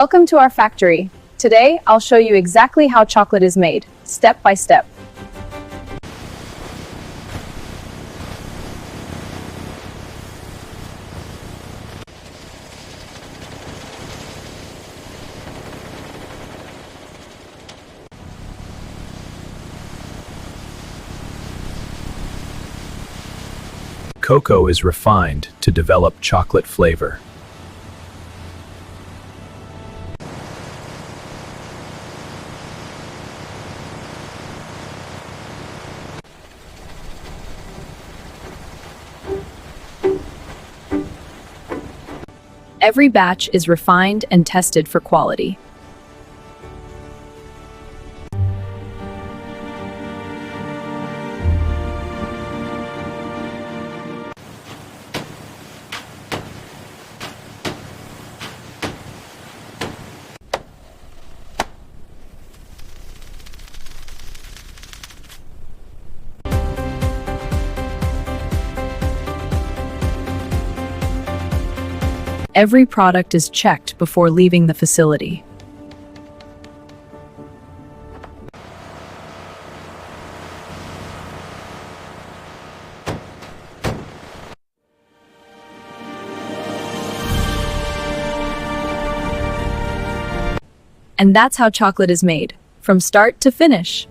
Welcome to our factory. Today, I'll show you exactly how chocolate is made, step by step. Cocoa is refined to develop chocolate flavor. Every batch is refined and tested for quality. Every product is checked before leaving the facility. And that's how chocolate is made, from start to finish.